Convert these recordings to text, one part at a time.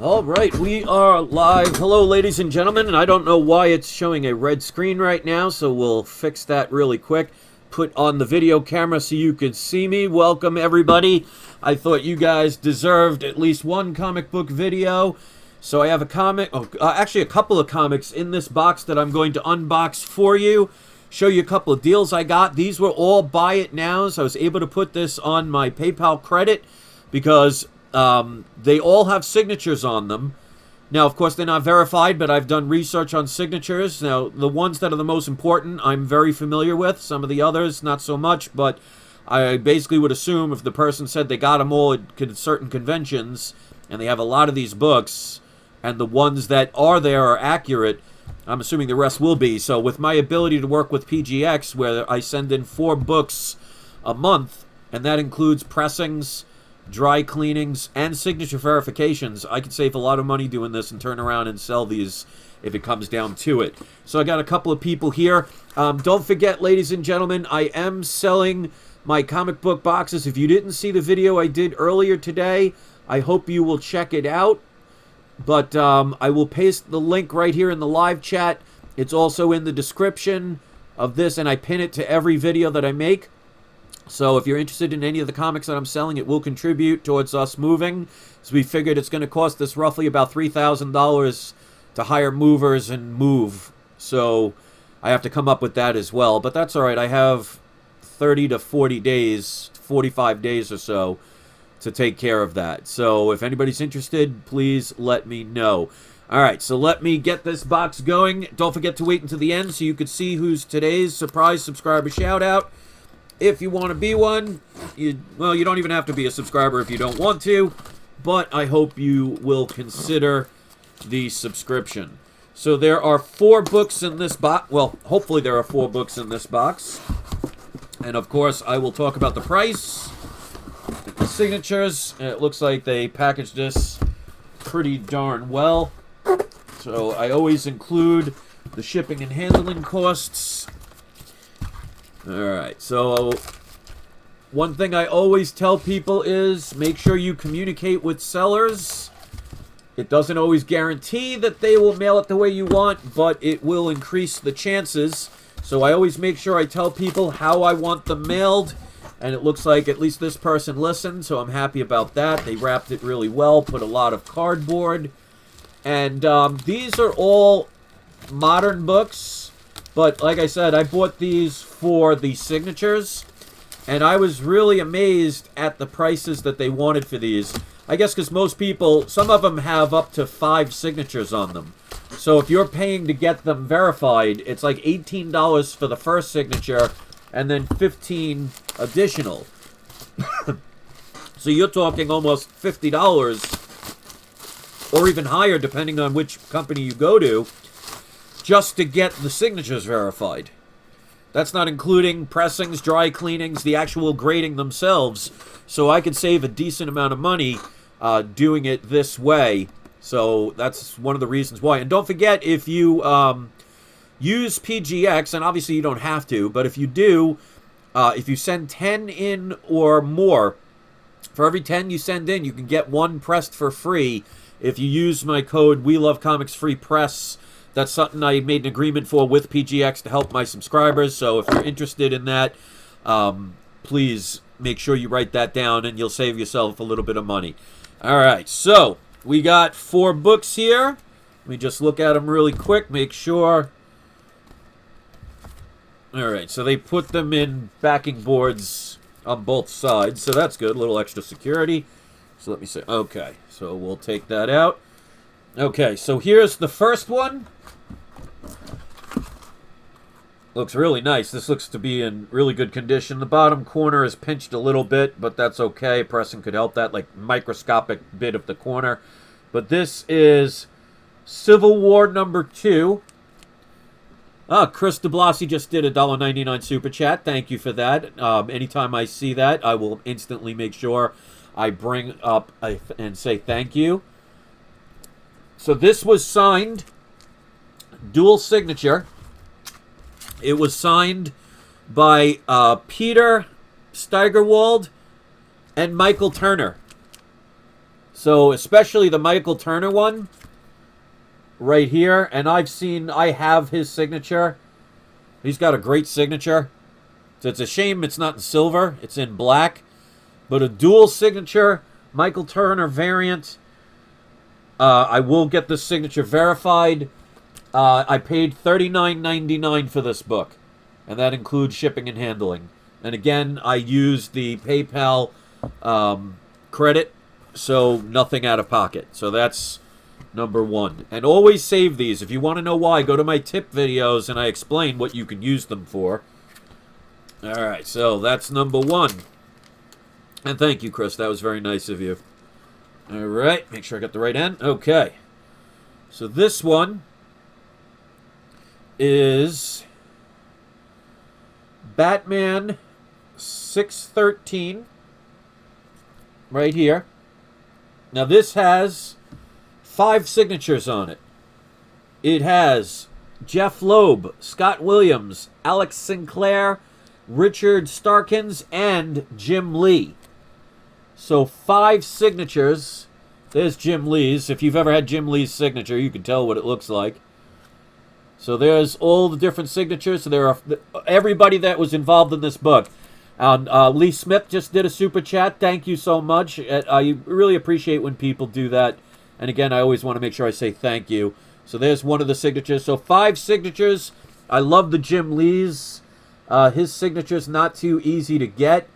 All right, we are live. Hello, ladies and gentlemen, and I don't know why it's showing a red screen right now, so we'll fix that really quick. Put on the video camera so you could see me. Welcome, everybody. I thought you guys deserved at least one comic book video, so I have actually a couple of comics in this box that I'm going to unbox for you. Show you a couple of deals I got. These were all buy it nows. I was able to put this on my PayPal credit because they all have signatures on them. Now, of course, they're not verified, but I've done research on signatures. Now, the ones that are the most important, I'm very familiar with. Some of the others, not so much, but I basically would assume if the person said they got them all at certain conventions, and they have a lot of these books, and the ones that are there are accurate, I'm assuming the rest will be. So with my ability to work with PGX, where I send in 4 books a month, and that includes pressings, dry cleanings, and signature verifications, I could save a lot of money doing this and turn around and sell these if it comes down to it. So I got a couple of people here. Don't forget, ladies and gentlemen, I am selling my comic book boxes. If you didn't see the video I did earlier today, I hope you will check it out. But I will paste the link right here in the live chat. It's also in the description of this, and I pin it to every video that I make. So if you're interested in any of the comics that I'm selling, it will contribute towards us moving. So we figured it's going to cost us roughly about $3,000 to hire movers and move. So I have to come up with that as well. But that's all right. I have 30 to 40 days, 45 days or so to take care of that. So if anybody's interested, please let me know. All right, so let me get this box going. Don't forget to wait until the end so you can see who's today's surprise subscriber shout-out. If you want to be one, you don't even have to be a subscriber if you don't want to, but I hope you will consider the subscription. So there are 4 books in this box. Well, hopefully there are 4 books in this box. And of course, I will talk about the price, the signatures. And it looks like they packaged this pretty darn well. So I always include the shipping and handling costs. Alright, so one thing I always tell people is make sure you communicate with sellers. It doesn't always guarantee that they will mail it the way you want, but it will increase the chances. So I always make sure I tell people how I want them mailed, and it looks like at least this person listened, so I'm happy about that. They wrapped it really well, put a lot of cardboard, and these are all modern books. But like I said, I bought these for the signatures, and I was really amazed at the prices that they wanted for these. I guess because most people, some of them have up to 5 signatures on them. So if you're paying to get them verified, it's like $18 for the first signature, and then $15 additional. So you're talking almost $50, or even higher depending on which company you go to, just to get the signatures verified. That's not including pressings, dry cleanings, the actual grading themselves. So I could save a decent amount of money doing it this way. So that's one of the reasons why. And don't forget, if you use PGX, and obviously you don't have to, but if you do, if you send 10 in or more, for every 10 you send in, you can get 1 pressed for free if you use my code WeLoveComicsFreePress. That's something I made an agreement for with PGX to help my subscribers. So if you're interested in that, please make sure you write that down and you'll save yourself a little bit of money. All right, so we got 4 books here. Let me just look at them really quick, make sure. All right, so they put them in backing boards on both sides, so that's good. A little extra security. So let me see. Okay, so we'll take that out. Okay, so here's the first one. Looks really nice. This looks to be in really good condition. The bottom corner is pinched a little bit, but that's okay. Pressing could help that, like microscopic bit of the corner. But this is Civil War #2. Chris DeBlasi just did a $1.99 super chat. Thank you for that. Anytime I see that, I will instantly make sure I bring up and say thank you. So this was signed, dual signature. It was signed by Peter Steigerwald and Michael Turner. So especially the Michael Turner one right here. And I have his signature. He's got a great signature. So it's a shame it's not in silver. It's in black. But a dual signature Michael Turner variant. I will get this signature verified. I paid $39.99 for this book. And that includes shipping and handling. And again, I used the PayPal credit. So nothing out of pocket. So that's number one. And always save these. If you want to know why, go to my tip videos and I explain what you can use them for. Alright, so that's number one. And thank you, Chris. That was very nice of you. Alright, make sure I got the right end. Okay. So this one is Batman 613 right here. Now this has 5 signatures on it. It has Jeff Loeb, Scott Williams, Alex Sinclair, Richard Starkins, and Jim Lee. So 5 signatures. There's Jim Lee's. If you've ever had Jim Lee's signature, you can tell what it looks like. So there's all the different signatures. So there are everybody that was involved in this book. Lee Smith just did a super chat. Thank you so much. I really appreciate when people do that. And again, I always want to make sure I say thank you. So there's one of the signatures. So 5 signatures. I love the Jim Lee's. His signature's not too easy to get.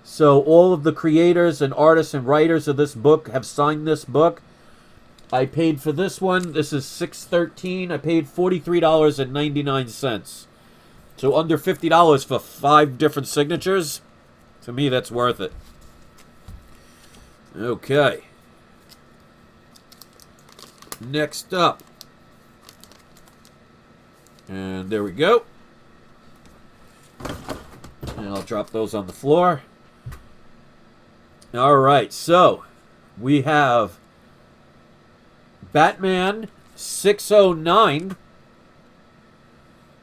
So all of the creators and artists and writers of this book have signed this book. I paid for this one. This is 613. I paid $43.99. So under $50 for 5 different signatures. To me, that's worth it. Okay. Next up. And there we go. And I'll drop those on the floor. Alright, so we have Batman 609.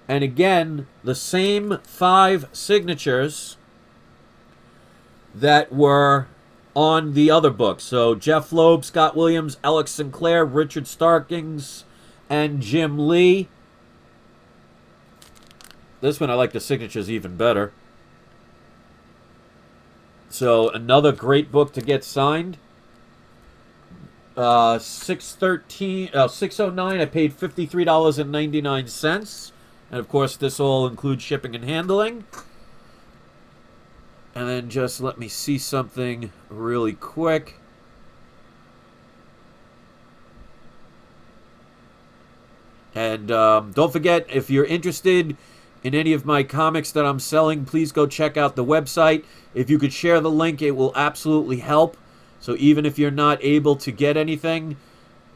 And again, the same 5 signatures that were on the other book. So Jeff Loeb, Scott Williams, Alex Sinclair, Richard Starkins, and Jim Lee. This one I like the signatures even better. So another great book to get signed. 609, I paid $53.99. And of course, this all includes shipping and handling. And then just let me see something really quick. And don't forget, if you're interested in any of my comics that I'm selling, please go check out the website. If you could share the link, it will absolutely help. So even if you're not able to get anything,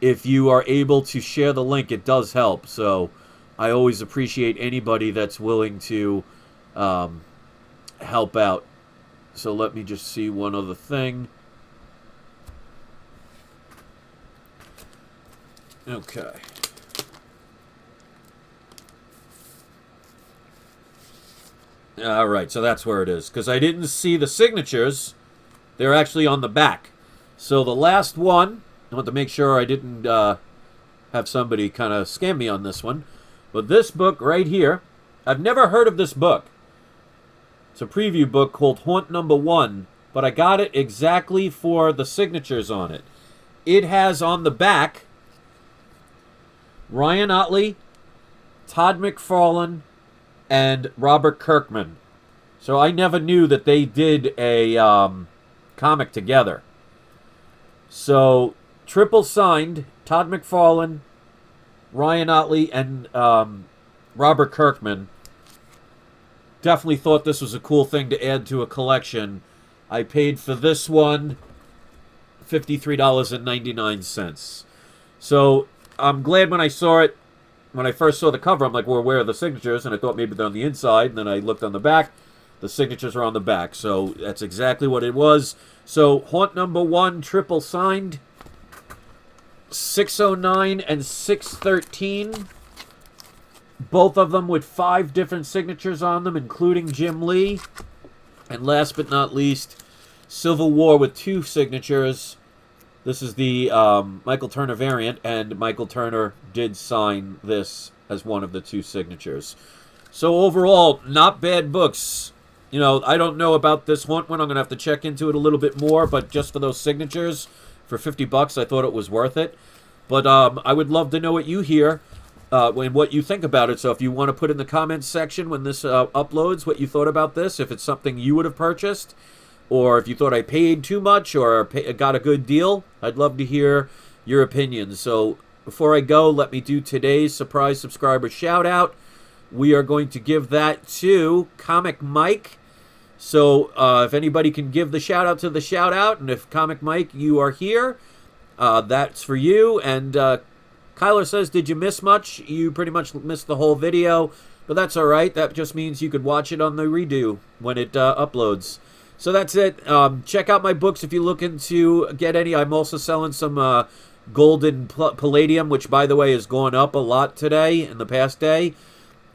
if you are able to share the link, it does help. So I always appreciate anybody that's willing to help out. So let me just see one other thing. Okay. All right, so that's where it is. Because I didn't see the signatures. They're actually on the back. So the last one, I want to make sure I didn't have somebody kind of scam me on this one. But this book right here, I've never heard of this book. It's a preview book called Haunt Number 1, but I got it exactly for the signatures on it. It has on the back Ryan Otley, Todd McFarlane, and Robert Kirkman. So I never knew that they did a comic together. So triple signed, Todd McFarlane, Ryan Otley, and Robert Kirkman. Definitely thought this was a cool thing to add to a collection. I paid for this one $53.99. So I'm glad when I saw it. When I first saw the cover, I'm like, well, where are the signatures? And I thought maybe they're on the inside. And then I looked on the back. The signatures are on the back. So that's exactly what it was. So Haunt Number 1, triple signed. 609 and 613. Both of them with 5 different signatures on them, including Jim Lee. And last but not least, Civil War with 2 signatures. This is the Michael Turner variant, and Michael Turner did sign this as one of the 2 signatures. So overall, not bad books. You know, I don't know about this one. I'm going to have to check into it a little bit more, but just for those signatures, for $50, I thought it was worth it. But I would love to know what you hear and what you think about it. So if you want to put in the comments section when this uploads what you thought about this, if it's something you would have purchased, or if you thought I paid too much or got a good deal, I'd love to hear your opinions. So before I go, let me do today's surprise subscriber shout out. We are going to give that to Comic Mike. So if anybody can give the shout out to the shout out, and if Comic Mike, you are here, that's for you. And Kyler says, did you miss much? You pretty much missed the whole video, but that's all right. That just means you could watch it on the redo when it uploads. So that's it. Check out my books if you're looking to get any. I'm also selling some gold and palladium, which, by the way, has gone up a lot today in the past day.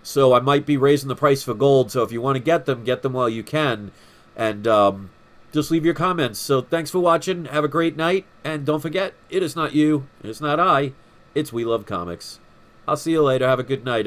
So I might be raising the price for gold. So if you want to get them while you can. And just leave your comments. So thanks for watching. Have a great night. And don't forget, it is not you. It is not I. It's We Love Comics. I'll see you later. Have a good night.